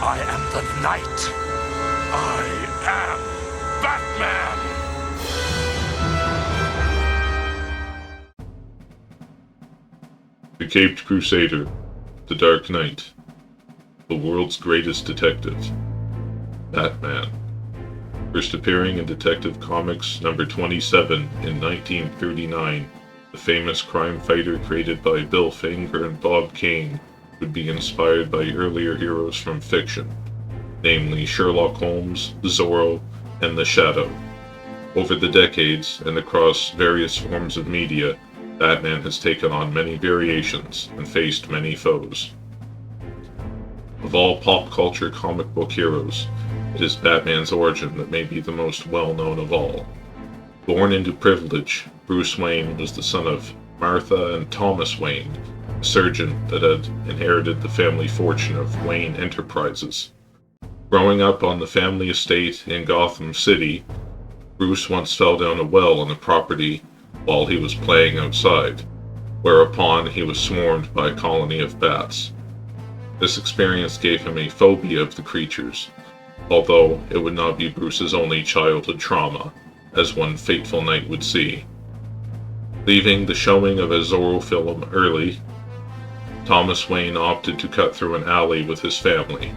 I am the Knight. I am Batman! The Caped Crusader, The Dark Knight, the world's greatest detective, Batman. First appearing in Detective Comics number 27 in 1939, the famous crime fighter created by Bill Finger and Bob Kane would be inspired by earlier heroes from fiction, namely Sherlock Holmes, Zorro, and the Shadow. Over the decades, and across various forms of media, Batman has taken on many variations and faced many foes. Of all pop culture comic book heroes, it is Batman's origin that may be the most well-known of all. Born into privilege, Bruce Wayne was the son of Martha and Thomas Wayne, a surgeon that had inherited the family fortune of Wayne Enterprises. Growing up on the family estate in Gotham City, Bruce once fell down a well on the property while he was playing outside, whereupon he was swarmed by a colony of bats. This experience gave him a phobia of the creatures, although it would not be Bruce's only childhood trauma, as one fateful night would see. Leaving the showing of a Zorro film early, Thomas Wayne opted to cut through an alley with his family.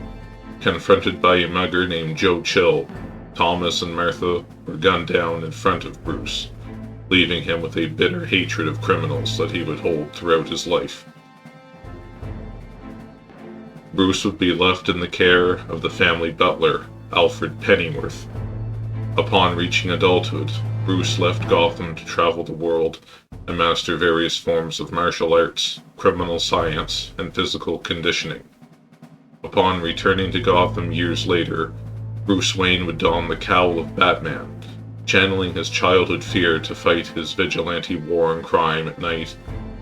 Confronted by a mugger named Joe Chill, Thomas and Martha were gunned down in front of Bruce, leaving him with a bitter hatred of criminals that he would hold throughout his life. Bruce would be left in the care of the family butler, Alfred Pennyworth. Upon reaching adulthood, Bruce left Gotham to travel the world and master various forms of martial arts, criminal science, and physical conditioning. Upon returning to Gotham years later, Bruce Wayne would don the cowl of Batman, channeling his childhood fear to fight his vigilante war on crime at night,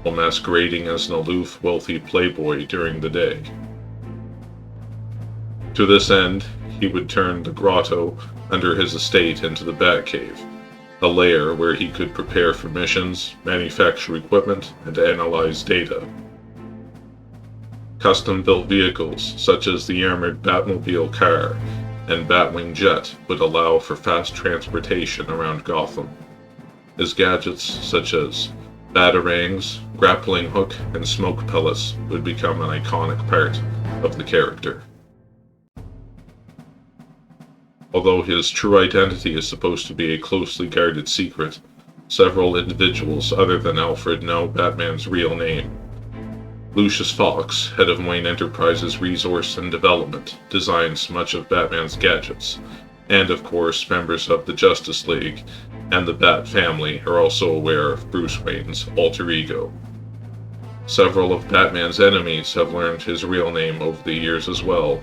while masquerading as an aloof, wealthy playboy during the day. To this end, he would turn the grotto under his estate into the Batcave, a lair where he could prepare for missions, manufacture equipment, and analyze data. Custom-built vehicles, such as the armored Batmobile car and Batwing jet, would allow for fast transportation around Gotham. His gadgets, such as batarangs, grappling hook, and smoke pellets, would become an iconic part of the character. Although his true identity is supposed to be a closely guarded secret, several individuals other than Alfred know Batman's real name. Lucius Fox, head of Wayne Enterprises Resource and Development, designs much of Batman's gadgets, and of course members of the Justice League and the Bat family are also aware of Bruce Wayne's alter ego. Several of Batman's enemies have learned his real name over the years as well,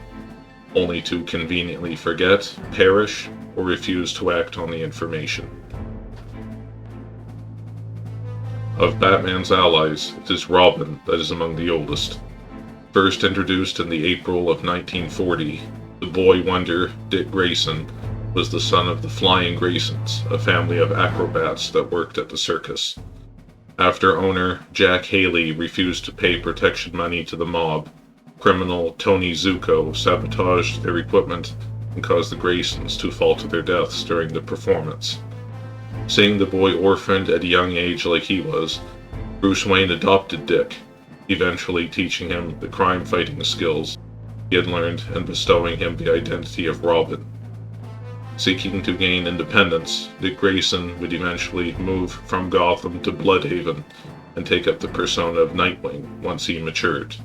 only to conveniently forget, perish, or refuse to act on the information. Of Batman's allies, it is Robin that is among the oldest. First introduced in the April of 1940, the boy wonder, Dick Grayson, was the son of the Flying Graysons, a family of acrobats that worked at the circus. After owner Jack Haley refused to pay protection money to the mob, criminal Tony Zuko sabotaged their equipment and caused the Graysons to fall to their deaths during the performance. Seeing the boy orphaned at a young age like he was, Bruce Wayne adopted Dick, eventually teaching him the crime-fighting skills he had learned and bestowing him the identity of Robin. Seeking to gain independence, Dick Grayson would eventually move from Gotham to Bloodhaven and take up the persona of Nightwing once he matured.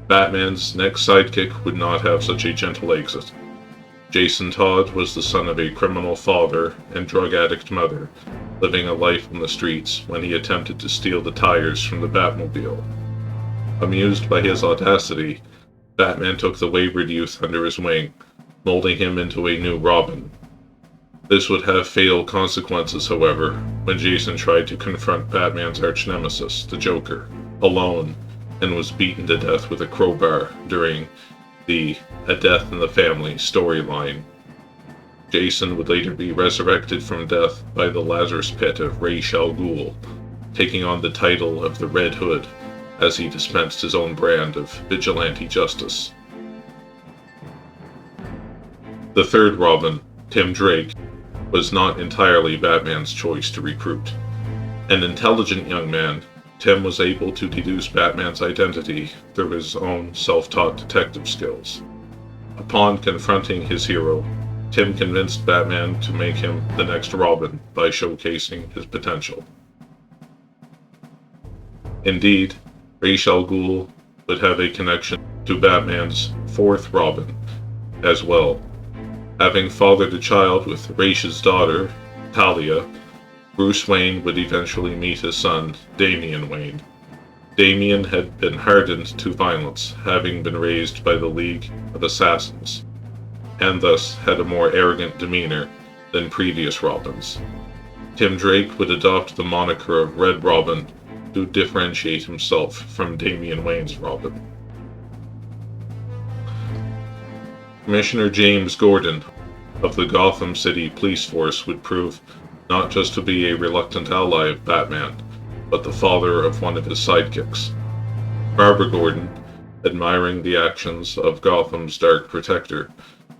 Batman's next sidekick would not have such a gentle exit. Jason Todd was the son of a criminal father and drug addict mother, living a life on the streets when he attempted to steal the tires from the Batmobile. Amused by his audacity, Batman took the wayward youth under his wing, molding him into a new Robin. This would have fatal consequences, however, when Jason tried to confront Batman's arch-nemesis, the Joker, alone, and was beaten to death with a crowbar during the A Death in the Family storyline. Jason would later be resurrected from death by the Lazarus Pit of Ra's al Ghul, taking on the title of the Red Hood as he dispensed his own brand of vigilante justice. The third Robin, Tim Drake, was not entirely Batman's choice to recruit. An intelligent young man, Tim was able to deduce Batman's identity through his own self-taught detective skills. Upon confronting his hero, Tim convinced Batman to make him the next Robin by showcasing his potential. Indeed, Ra's al Ghul would have a connection to Batman's fourth Robin as well. Having fathered a child with Ra's daughter, Talia, Bruce Wayne would eventually meet his son, Damian Wayne. Damian had been hardened to violence, having been raised by the League of Assassins, and thus had a more arrogant demeanor than previous Robins. Tim Drake would adopt the moniker of Red Robin to differentiate himself from Damian Wayne's Robin. Commissioner James Gordon of the Gotham City Police Force would prove not just to be a reluctant ally of Batman, but the father of one of his sidekicks. Barbara Gordon, admiring the actions of Gotham's Dark Protector,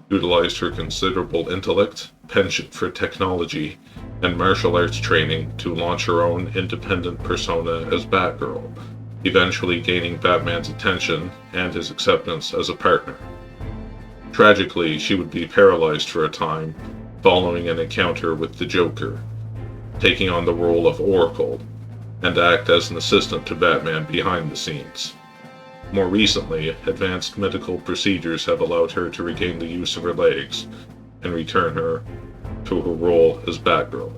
utilized her considerable intellect, penchant for technology, and martial arts training to launch her own independent persona as Batgirl, eventually gaining Batman's attention and his acceptance as a partner. Tragically, she would be paralyzed for a time following an encounter with the Joker, taking on the role of Oracle, and act as an assistant to Batman behind the scenes. More recently, advanced medical procedures have allowed her to regain the use of her legs and return her to her role as Batgirl.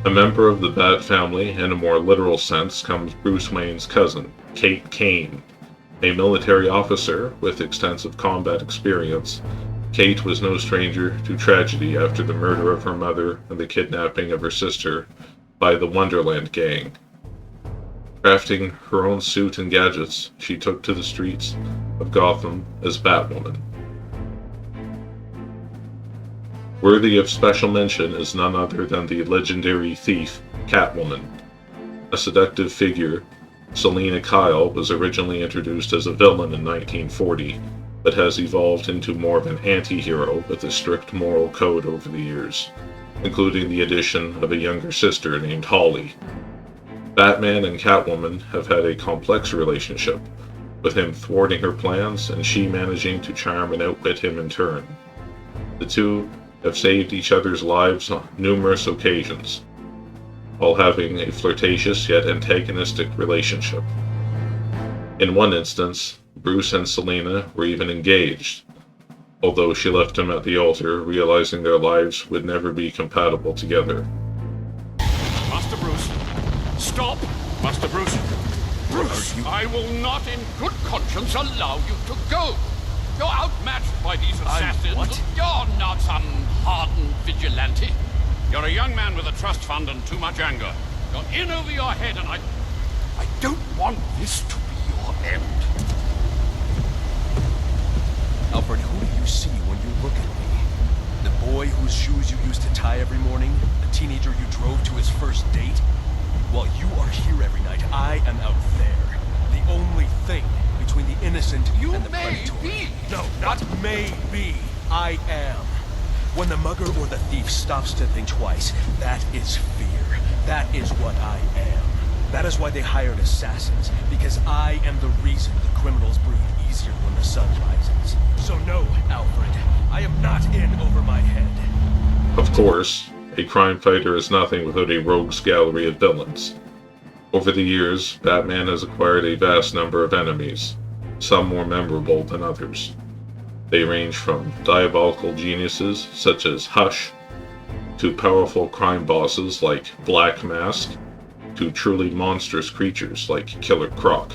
A member of the Bat family, in a more literal sense, comes Bruce Wayne's cousin, Kate Kane. A military officer with extensive combat experience, Kate was no stranger to tragedy after the murder of her mother and the kidnapping of her sister by the Wonderland Gang. Crafting her own suit and gadgets, she took to the streets of Gotham as Batwoman. Worthy of special mention is none other than the legendary thief, Catwoman. A seductive figure, Selina Kyle was originally introduced as a villain in 1940, but has evolved into more of an anti-hero with a strict moral code over the years, including the addition of a younger sister named Holly. Batman and Catwoman have had a complex relationship, with him thwarting her plans and she managing to charm and outwit him in turn. The two have saved each other's lives on numerous occasions, while having a flirtatious yet antagonistic relationship. In one instance, Bruce and Selina were even engaged, although she left him at the altar, realizing their lives would never be compatible together. Master Bruce, stop! Master Bruce! Bruce, I will not in good conscience allow you to go. You're outmatched by these assassins. What? You're not some hardened vigilante. You're a young man with a trust fund and too much anger. You're in over your head, and I don't want this to be your end. Alfred, who do you see when you look at me? The boy whose shoes you used to tie every morning? The teenager you drove to his first date? While you are here every night, I am out there. The only thing between the innocent and the predatory. Be. No, not may be. I am. When the mugger or the thief stops to think twice, that is fear. That is what I am. That is why they hired assassins, because I am the reason the criminals breathe easier when the sun rises. So no, Alfred, I am not in over my head. Of course, a crime fighter is nothing without a rogues gallery of villains. Over the years, Batman has acquired a vast number of enemies, some more memorable than others. They range from diabolical geniuses such as Hush, to powerful crime bosses like Black Mask, to truly monstrous creatures like Killer Croc.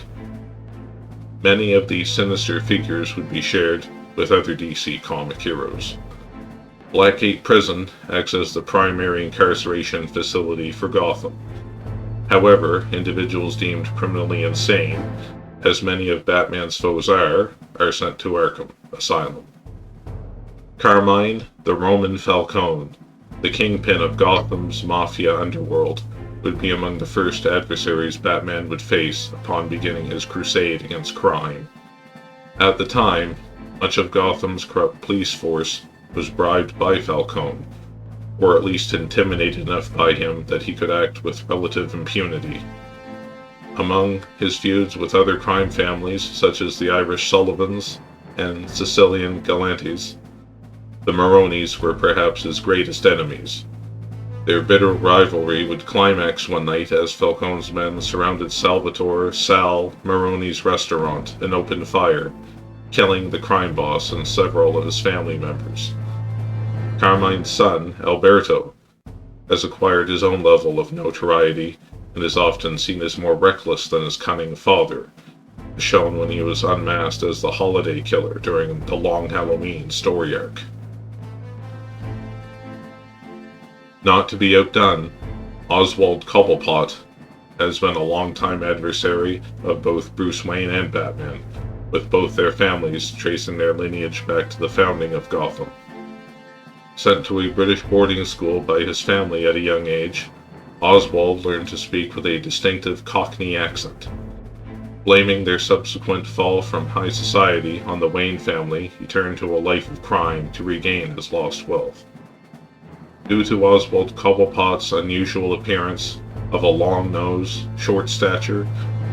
Many of these sinister figures would be shared with other DC comic heroes. Blackgate Prison acts as the primary incarceration facility for Gotham. However, individuals deemed criminally insane, as many of Batman's foes are sent to Arkham Asylum. Carmine, the Roman Falcone, the kingpin of Gotham's mafia underworld, would be among the first adversaries Batman would face upon beginning his crusade against crime. At the time, much of Gotham's corrupt police force was bribed by Falcone, or at least intimidated enough by him that he could act with relative impunity. Among his feuds with other crime families, such as the Irish Sullivans and Sicilian Galantes, the Maronis were perhaps his greatest enemies. Their bitter rivalry would climax one night as Falcone's men surrounded Salvatore Sal Maroni's restaurant and opened fire, killing the crime boss and several of his family members. Carmine's son, Alberto, has acquired his own level of notoriety and is often seen as more reckless than his cunning father, shown when he was unmasked as the Holiday Killer during the Long Halloween story arc. Not to be outdone, Oswald Cobblepot has been a longtime adversary of both Bruce Wayne and Batman, with both their families tracing their lineage back to the founding of Gotham. Sent to a British boarding school by his family at a young age, Oswald learned to speak with a distinctive Cockney accent. Blaming their subsequent fall from high society on the Wayne family, he turned to a life of crime to regain his lost wealth. Due to Oswald Cobblepot's unusual appearance of a long nose, short stature,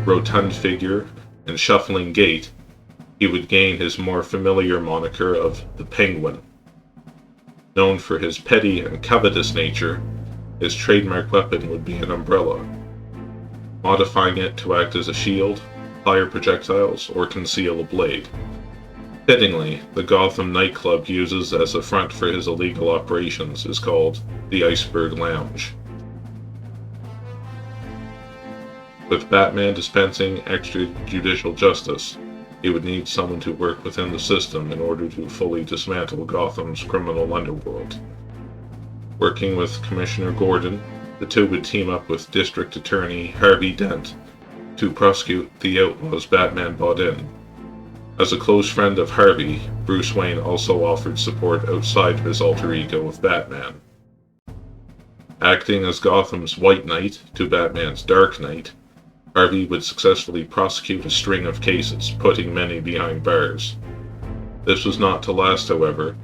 rotund figure, and shuffling gait, he would gain his more familiar moniker of the Penguin. Known for his petty and covetous nature, his trademark weapon would be an umbrella, modifying it to act as a shield, fire projectiles, or conceal a blade. Fittingly, the Gotham nightclub uses as a front for his illegal operations is called the Iceberg Lounge. With Batman dispensing extrajudicial justice, he would need someone to work within the system in order to fully dismantle Gotham's criminal underworld. Working with Commissioner Gordon, the two would team up with District Attorney Harvey Dent to prosecute the outlaws Batman brought in. As a close friend of Harvey, Bruce Wayne also offered support outside of his alter ego of Batman. Acting as Gotham's White Knight to Batman's Dark Knight, Harvey would successfully prosecute a string of cases, putting many behind bars. This was not to last, however,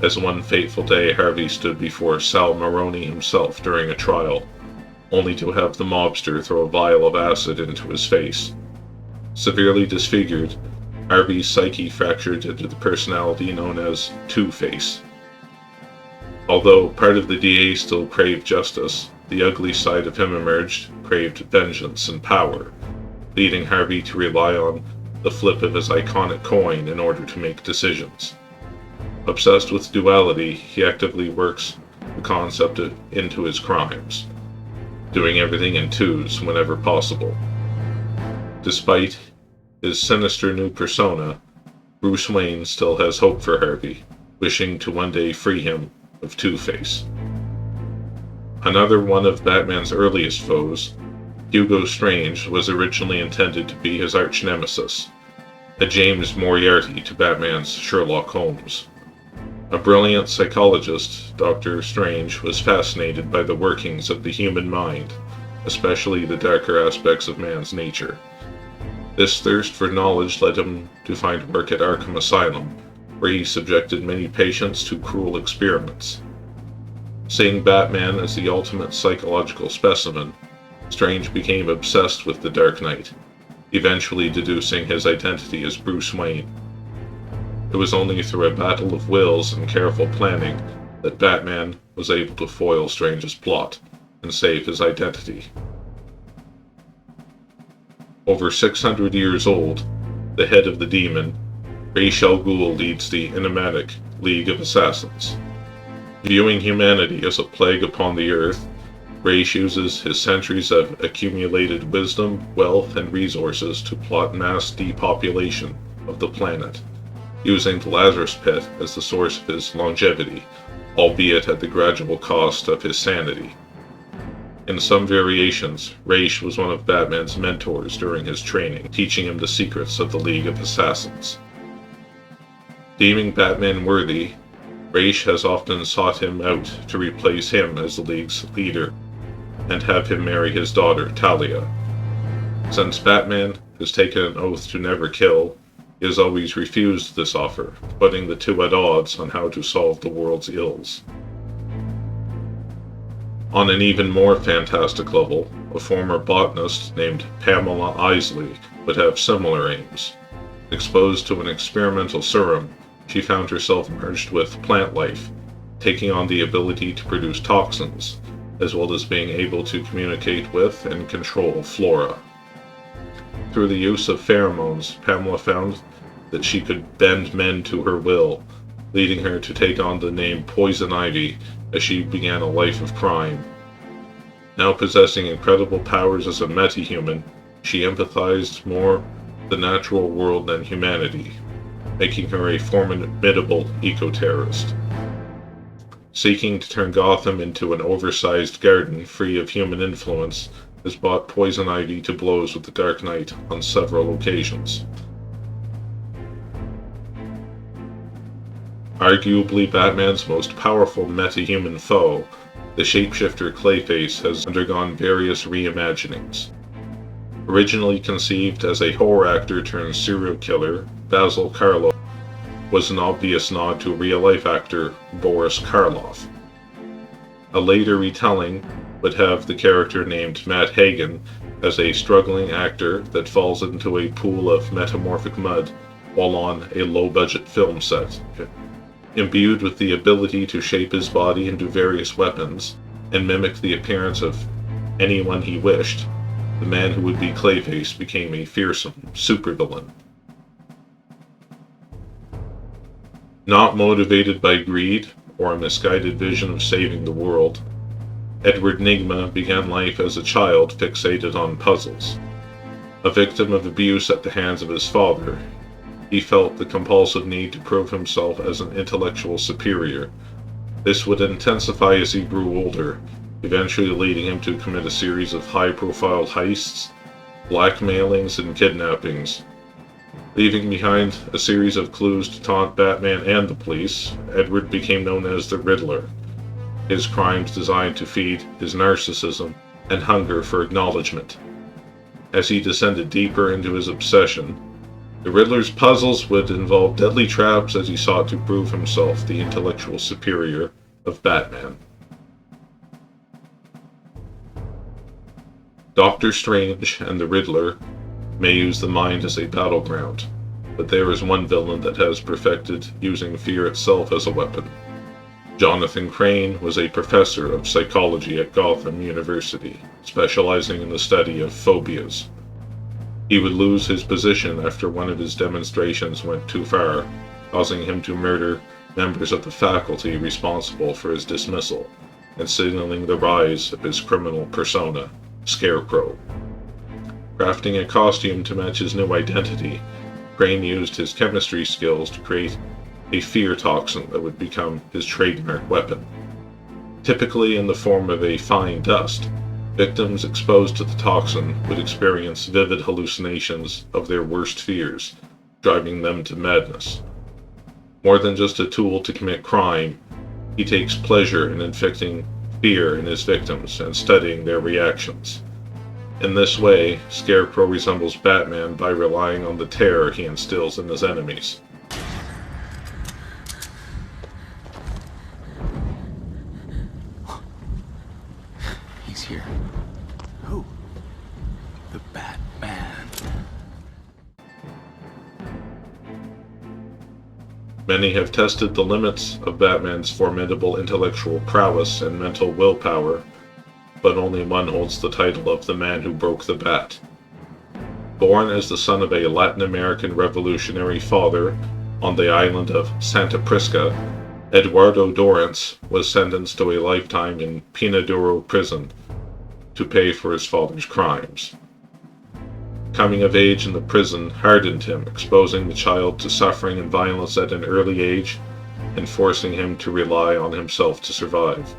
as one fateful day Harvey stood before Sal Maroni himself during a trial, only to have the mobster throw a vial of acid into his face. Severely disfigured, Harvey's psyche fractured into the personality known as Two-Face. Although part of the DA still craved justice, the ugly side of him emerged, craved vengeance and power, leading Harvey to rely on the flip of his iconic coin in order to make decisions. Obsessed with duality, he actively works the concept into his crimes, doing everything in twos whenever possible. Despite his sinister new persona, Bruce Wayne still has hope for Harvey, wishing to one day free him of Two-Face. Another one of Batman's earliest foes, Hugo Strange, was originally intended to be his arch-nemesis, a James Moriarty to Batman's Sherlock Holmes. A brilliant psychologist, Dr. Strange was fascinated by the workings of the human mind, especially the darker aspects of man's nature. This thirst for knowledge led him to find work at Arkham Asylum, where he subjected many patients to cruel experiments. Seeing Batman as the ultimate psychological specimen, Strange became obsessed with the Dark Knight, eventually deducing his identity as Bruce Wayne. It was only through a battle of wills and careful planning that Batman was able to foil Strange's plot and save his identity. Over 600 years old, the head of the demon, Ra's al Ghul, leads the enigmatic League of Assassins. Viewing humanity as a plague upon the earth, Ra's uses his centuries of accumulated wisdom, wealth, and resources to plot mass depopulation of the planet, using the Lazarus Pit as the source of his longevity, albeit at the gradual cost of his sanity. In some variations, Ra's was one of Batman's mentors during his training, teaching him the secrets of the League of Assassins. Deeming Batman worthy, Ra's has often sought him out to replace him as the League's leader and have him marry his daughter, Talia. Since Batman has taken an oath to never kill, He has always refused this offer, putting the two at odds on how to solve the world's ills. On an even more fantastic level, a former botanist named Pamela Isley would have similar aims. Exposed to an experimental serum, she found herself merged with plant life, taking on the ability to produce toxins, as well as being able to communicate with and control flora. Through the use of pheromones, Pamela found that she could bend men to her will, leading her to take on the name Poison Ivy as she began a life of crime. Now possessing incredible powers as a metahuman, she empathized more with the natural world than humanity, making her a formidable eco-terrorist. Seeking to turn Gotham into an oversized garden free of human influence, has brought Poison Ivy to blows with the Dark Knight on several occasions. Arguably Batman's most powerful metahuman foe, the shapeshifter Clayface has undergone various reimaginings. Originally conceived as a horror actor turned serial killer, Basil Karloff was an obvious nod to real-life actor Boris Karloff. A later retelling would have the character named Matt Hagen as a struggling actor that falls into a pool of metamorphic mud while on a low-budget film set. Imbued with the ability to shape his body into various weapons and mimic the appearance of anyone he wished, the man who would be Clayface became a fearsome supervillain. Not motivated by greed or a misguided vision of saving the world, Edward Nygma began life as a child fixated on puzzles. A victim of abuse at the hands of his father, he felt the compulsive need to prove himself as an intellectual superior. This would intensify as he grew older, eventually leading him to commit a series of high-profile heists, blackmailings, and kidnappings. Leaving behind a series of clues to taunt Batman and the police, Edward became known as the Riddler, his crimes designed to feed his narcissism and hunger for acknowledgement. As he descended deeper into his obsession, the Riddler's puzzles would involve deadly traps as he sought to prove himself the intellectual superior of Batman. Doctor Strange and the Riddler may use the mind as a battleground, but there is one villain that has perfected using fear itself as a weapon. Jonathan Crane was a professor of psychology at Gotham University, specializing in the study of phobias. He would lose his position after one of his demonstrations went too far, causing him to murder members of the faculty responsible for his dismissal, and signaling the rise of his criminal persona, Scarecrow. Crafting a costume to match his new identity, Crane used his chemistry skills to create a fear toxin that would become his trademark weapon. Typically in the form of a fine dust, victims exposed to the toxin would experience vivid hallucinations of their worst fears, driving them to madness. More than just a tool to commit crime, he takes pleasure in inflicting fear in his victims and studying their reactions. In this way, Scarecrow resembles Batman by relying on the terror he instills in his enemies. He's here. Who? The Batman. Many have tested the limits of Batman's formidable intellectual prowess and mental willpower, but only one holds the title of the man who broke the bat. Born as the son of a Latin American revolutionary father on the island of Santa Prisca, Eduardo Dorrance was sentenced to a lifetime in Pinaduro prison to pay for his father's crimes. Coming of age in the prison hardened him, exposing the child to suffering and violence at an early age and forcing him to rely on himself to survive.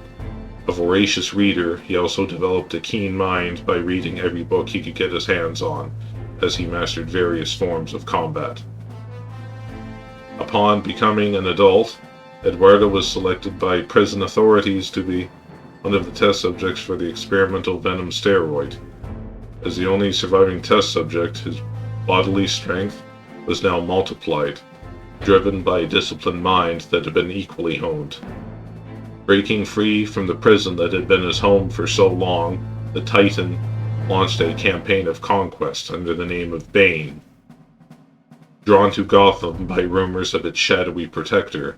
A voracious reader, he also developed a keen mind by reading every book he could get his hands on, as he mastered various forms of combat. Upon becoming an adult, Eduardo was selected by prison authorities to be one of the test subjects for the experimental venom steroid. As the only surviving test subject, his bodily strength, was now multiplied, driven by a disciplined mind that had been equally honed. Breaking free from the prison that had been his home for so long, the Titan launched a campaign of conquest under the name of Bane. Drawn to Gotham by rumors of its shadowy protector,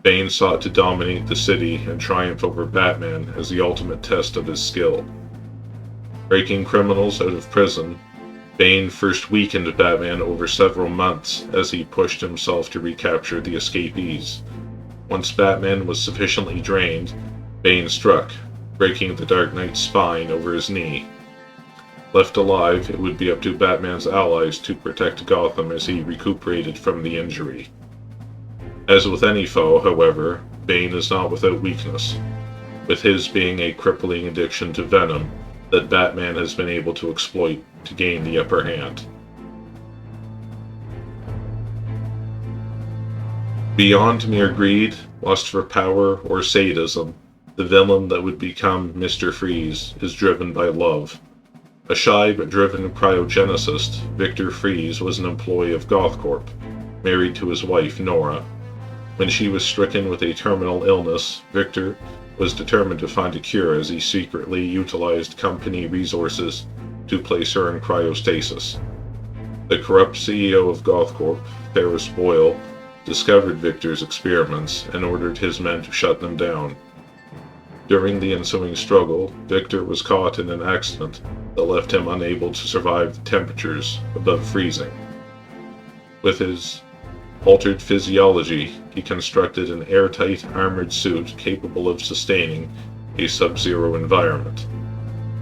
Bane sought to dominate the city and triumph over Batman as the ultimate test of his skill. Breaking criminals out of prison, Bane first weakened Batman over several months as he pushed himself to recapture the escapees. Once Batman was sufficiently drained, Bane struck, breaking the Dark Knight's spine over his knee. Left alive, it would be up to Batman's allies to protect Gotham as he recuperated from the injury. As with any foe, however, Bane is not without weakness, with his being a crippling addiction to venom that Batman has been able to exploit to gain the upper hand. Beyond mere greed, lust for power, or sadism, the villain that would become Mr. Freeze is driven by love. A shy but driven cryogenicist, Victor Freeze was an employee of GothCorp, married to his wife, Nora. When she was stricken with a terminal illness, Victor was determined to find a cure as he secretly utilized company resources to place her in cryostasis. The corrupt CEO of GothCorp, Ferris Boyle, discovered Victor's experiments and ordered his men to shut them down. During the ensuing struggle, Victor was caught in an accident that left him unable to survive the temperatures above freezing. With his altered physiology, he constructed an airtight armored suit capable of sustaining a sub-zero environment.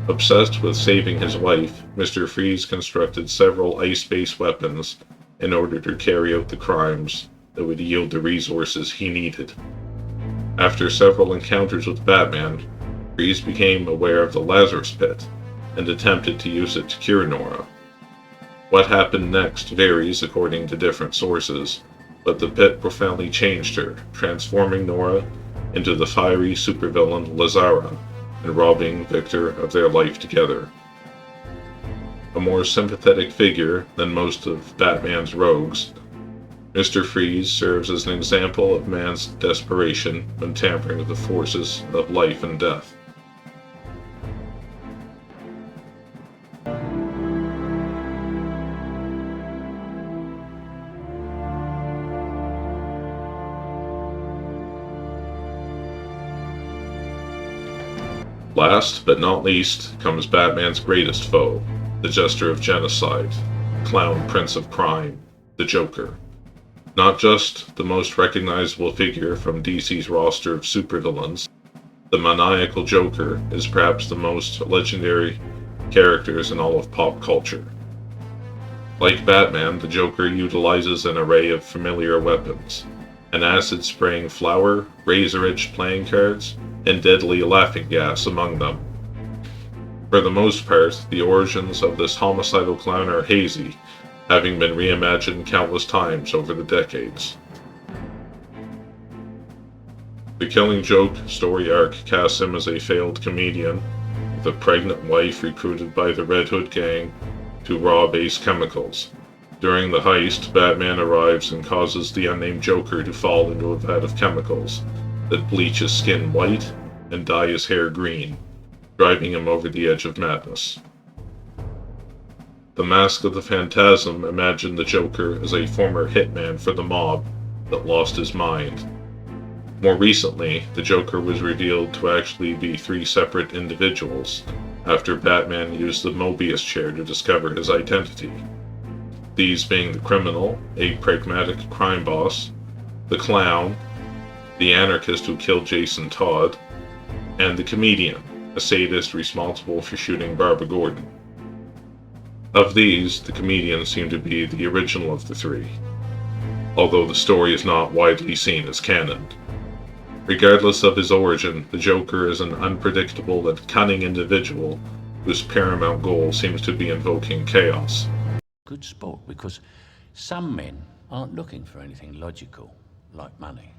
Obsessed with saving his wife, Mr. Freeze constructed several ice-based weapons in order to carry out the crimes that would yield the resources he needed. After several encounters with Batman, Freeze became aware of the Lazarus Pit and attempted to use it to cure Nora. What happened next varies according to different sources, but the pit profoundly changed her, transforming Nora into the fiery supervillain Lazara and robbing Victor of their life together. A more sympathetic figure than most of Batman's rogues, Mr. Freeze serves as an example of man's desperation when tampering with the forces of life and death. Last but not least comes Batman's greatest foe, the Jester of Genocide, Clown Prince of Crime, the Joker. Not just the most recognizable figure from DC's roster of supervillains, the maniacal Joker is perhaps the most legendary characters in all of pop culture. Like Batman, the Joker utilizes an array of familiar weapons, an acid-spraying flower, razor-edged playing cards, and deadly laughing gas among them. For the most part, the origins of this homicidal clown are hazy, having been reimagined countless times over the decades. The Killing Joke story arc casts him as a failed comedian, with a pregnant wife recruited by the Red Hood gang to rob Ace Chemicals. During the heist, Batman arrives and causes the unnamed Joker to fall into a vat of chemicals that bleach his skin white and dye his hair green, driving him over the edge of madness. The Mask of the Phantasm imagined the Joker as a former hitman for the mob that lost his mind. More recently, the Joker was revealed to actually be 3 separate individuals, after Batman used the Mobius chair to discover his identity. These being the criminal, a pragmatic crime boss, the clown, the anarchist who killed Jason Todd, and the comedian, a sadist responsible for shooting Barbara Gordon. Of these, the comedian seemed to be the original of the 3, although the story is not widely seen as canon. Regardless of his origin, the Joker is an unpredictable and cunning individual whose paramount goal seems to be invoking chaos. Good sport, because some men aren't looking for anything logical, like money.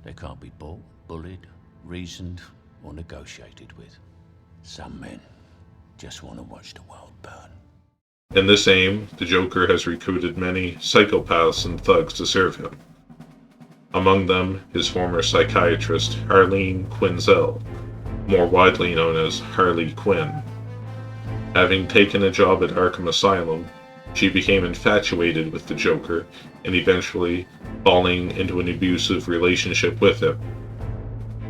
They can't be bought, bullied, reasoned, or negotiated with. Some men just want to watch the world burn. In this aim, the Joker has recruited many psychopaths and thugs to serve him. Among them, his former psychiatrist, Harleen Quinzel, more widely known as Harley Quinn. Having taken a job at Arkham Asylum, she became infatuated with the Joker and eventually falling into an abusive relationship with him.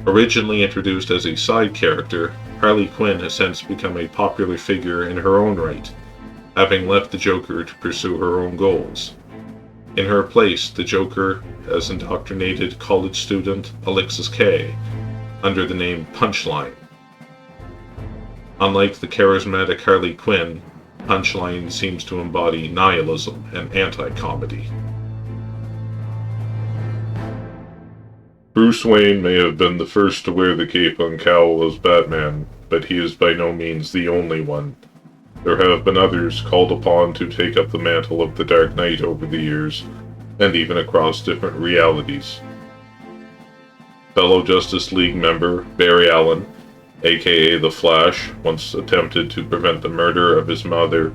Originally introduced as a side character, Harley Quinn has since become a popular figure in her own right, having left the Joker to pursue her own goals. In her place, the Joker has indoctrinated college student Alexis Kay under the name Punchline. Unlike the charismatic Harley Quinn, Punchline seems to embody nihilism and anti-comedy. Bruce Wayne may have been the first to wear the cape and cowl as Batman, but he is by no means the only one. There have been others called upon to take up the mantle of the Dark Knight over the years, and even across different realities. Fellow Justice League member Barry Allen, aka The Flash, once attempted to prevent the murder of his mother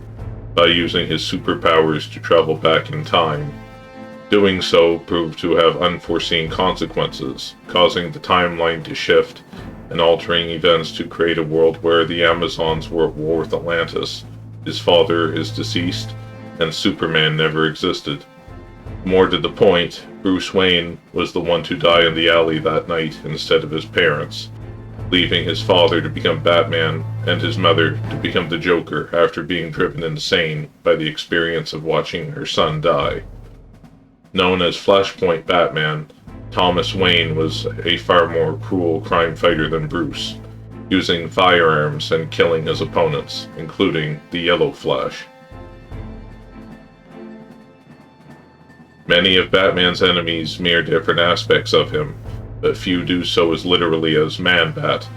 by using his superpowers to travel back in time. Doing so proved to have unforeseen consequences, causing the timeline to shift and altering events to create a world where the Amazons were at war with Atlantis, his father is deceased, and Superman never existed. More to the point, Bruce Wayne was the one to die in the alley that night instead of his parents, leaving his father to become Batman and his mother to become the Joker after being driven insane by the experience of watching her son die. Known as Flashpoint Batman, Thomas Wayne was a far more cruel crime fighter than Bruce, using firearms and killing his opponents, including the Yellow Flash. Many of Batman's enemies mirror different aspects of him, but few do so as literally as Man-Bat.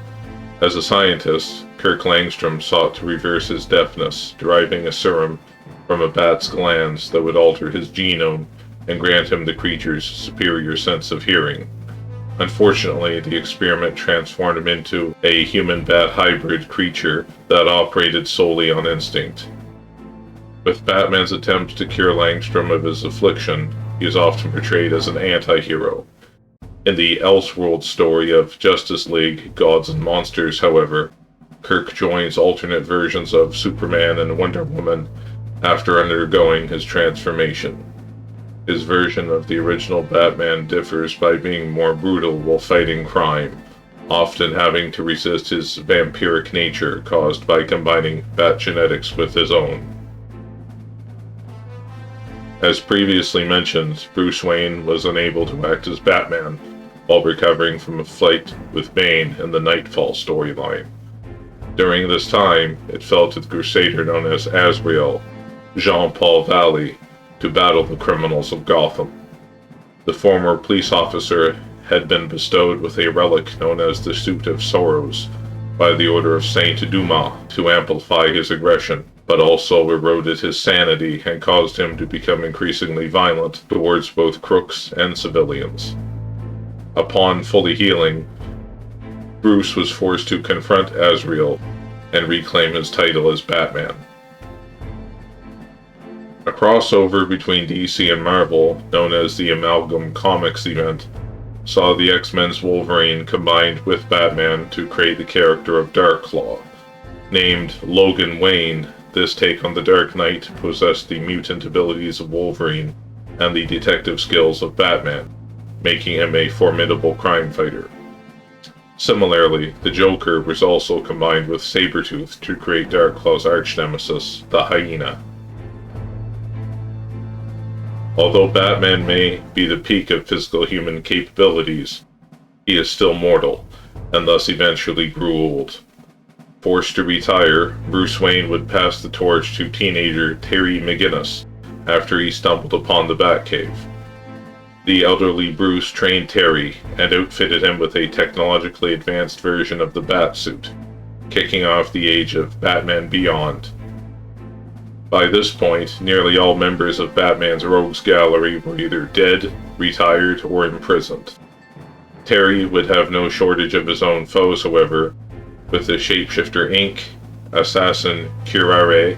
As a scientist, Kirk Langstrom sought to reverse his deafness, deriving a serum from a bat's glands that would alter his genome and grant him the creature's superior sense of hearing. Unfortunately, the experiment transformed him into a human-bat hybrid creature that operated solely on instinct. With Batman's attempts to cure Langstrom of his affliction, he is often portrayed as an anti-hero. In the Elseworlds story of Justice League, Gods and Monsters, however, Kirk joins alternate versions of Superman and Wonder Woman after undergoing his transformation. His version of the original Batman differs by being more brutal while fighting crime, often having to resist his vampiric nature caused by combining bat genetics with his own. As previously mentioned, Bruce Wayne was unable to act as Batman while recovering from a fight with Bane in the Nightfall storyline. During this time, it fell to the Crusader known as Azrael, Jean-Paul Valley, to battle the criminals of Gotham. The former police officer had been bestowed with a relic known as the Suit of Sorrows by the Order of Saint Dumas to amplify his aggression, but also eroded his sanity and caused him to become increasingly violent towards both crooks and civilians. Upon fully healing, Bruce was forced to confront Azrael and reclaim his title as Batman. A crossover between DC and Marvel, known as the Amalgam Comics event, saw the X-Men's Wolverine combined with Batman to create the character of Darkclaw. Named Logan Wayne, this take on the Dark Knight possessed the mutant abilities of Wolverine and the detective skills of Batman, making him a formidable crime fighter. Similarly, the Joker was also combined with Sabretooth to create Darkclaw's arch-nemesis, the Hyena. Although Batman may be the peak of physical human capabilities, he is still mortal, and thus eventually grew old. Forced to retire, Bruce Wayne would pass the torch to teenager Terry McGinnis after he stumbled upon the Batcave. The elderly Bruce trained Terry and outfitted him with a technologically advanced version of the Batsuit, kicking off the age of Batman Beyond. By this point, nearly all members of Batman's rogues gallery were either dead, retired, or imprisoned. Terry would have no shortage of his own foes, however, with the Shapeshifter Inc., Assassin Curare,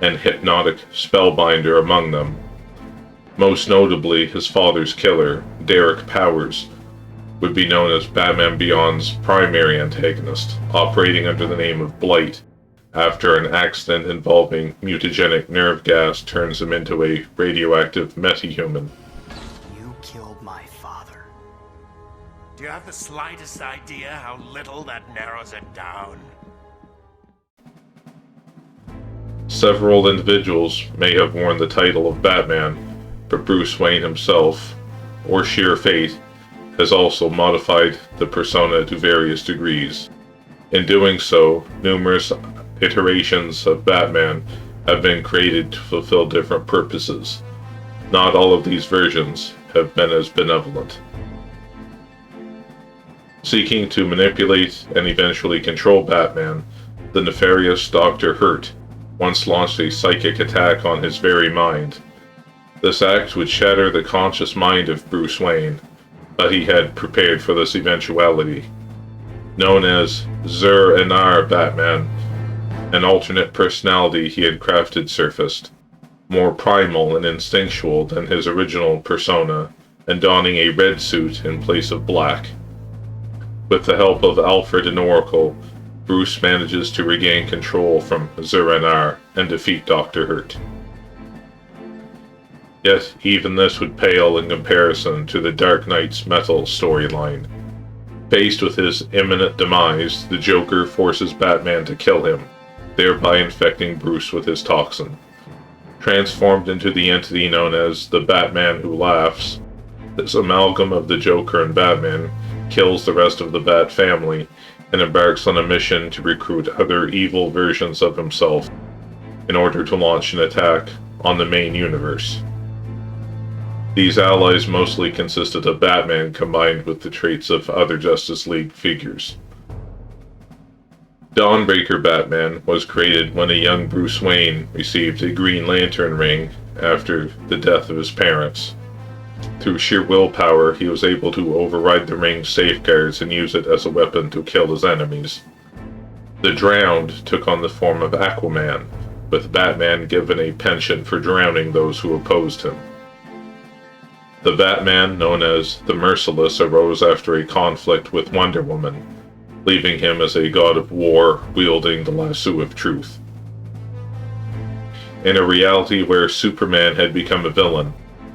and hypnotic spellbinder among them. Most notably, his father's killer, Derek Powers, would be known as Batman Beyond's primary antagonist, operating under the name of Blight after an accident involving mutagenic nerve gas turns him into a radioactive metahuman. You killed my father. Do you have the slightest idea how little that narrows it down? Several individuals may have worn the title of Batman, but Bruce Wayne himself, or sheer fate, has also modified the persona to various degrees. In doing so, numerous iterations of Batman have been created to fulfill different purposes. Not all of these versions have been as benevolent. Seeking to manipulate and eventually control Batman, the nefarious Dr. Hurt once launched a psychic attack on his very mind. This act would shatter the conscious mind of Bruce Wayne, but he had prepared for this eventuality. Known as Zur-Anar Batman, an alternate personality he had crafted surfaced, more primal and instinctual than his original persona, and donning a red suit in place of black. With the help of Alfred and Oracle, Bruce manages to regain control from Zur-Anar and defeat Dr. Hurt. Yet, even this would pale in comparison to the Dark Knight's Metal storyline. Faced with his imminent demise, the Joker forces Batman to kill him, thereby infecting Bruce with his toxin. Transformed into the entity known as the Batman Who Laughs, this amalgam of the Joker and Batman kills the rest of the Bat family and embarks on a mission to recruit other evil versions of himself in order to launch an attack on the main universe. These allies mostly consisted of Batman combined with the traits of other Justice League figures. Dawnbreaker Batman was created when a young Bruce Wayne received a Green Lantern ring after the death of his parents. Through sheer willpower, he was able to override the ring's safeguards and use it as a weapon to kill his enemies. The Drowned took on the form of Aquaman, with Batman given a penchant for drowning those who opposed him. The Batman, known as the Merciless, arose after a conflict with Wonder Woman, leaving him as a god of war wielding the lasso of truth. In a reality where Superman had become a villain,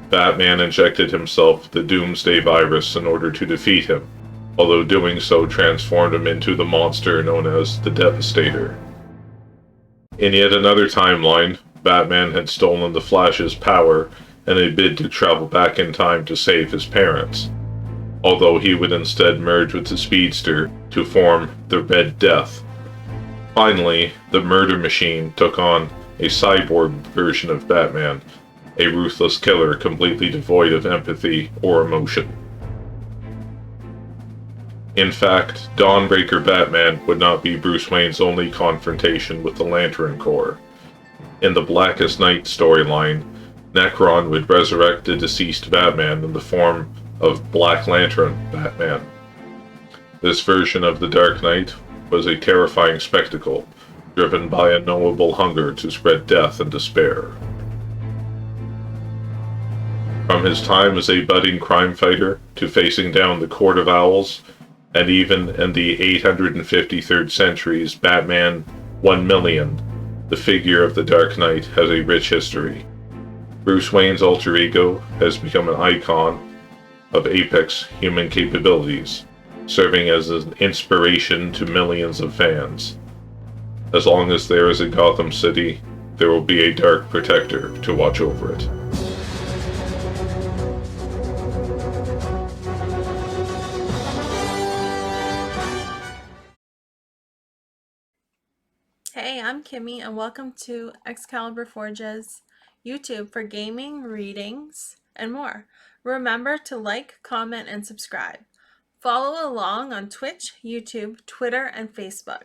Batman injected himself the Doomsday virus in order to defeat him, although doing so transformed him into the monster known as the Devastator. In yet another timeline, Batman had stolen the Flash's power in a bid to travel back in time to save his parents, although he would instead merge with the Speedster to form the Red Death. Finally, the Murder Machine took on a cyborg version of Batman, a ruthless killer completely devoid of empathy or emotion. In fact, Dawnbreaker Batman would not be Bruce Wayne's only confrontation with the Lantern Corps. In the Blackest Night storyline, Necron would resurrect the deceased Batman in the form of Black Lantern Batman. This version of the Dark Knight was a terrifying spectacle, driven by a knowable hunger to spread death and despair. From his time as a budding crime fighter to facing down the Court of Owls, and even in the 853rd century's Batman 1,000,000, the figure of the Dark Knight has a rich history. Bruce Wayne's alter ego has become an icon of apex human capabilities, serving as an inspiration to millions of fans. As long as there is a Gotham City, there will be a Dark Protector to watch over it. Hey, I'm Kimmy, and welcome to Excalibur Forge's YouTube for gaming, readings, and more. Remember to like, comment, and subscribe. Follow along on Twitch, YouTube, Twitter, and Facebook.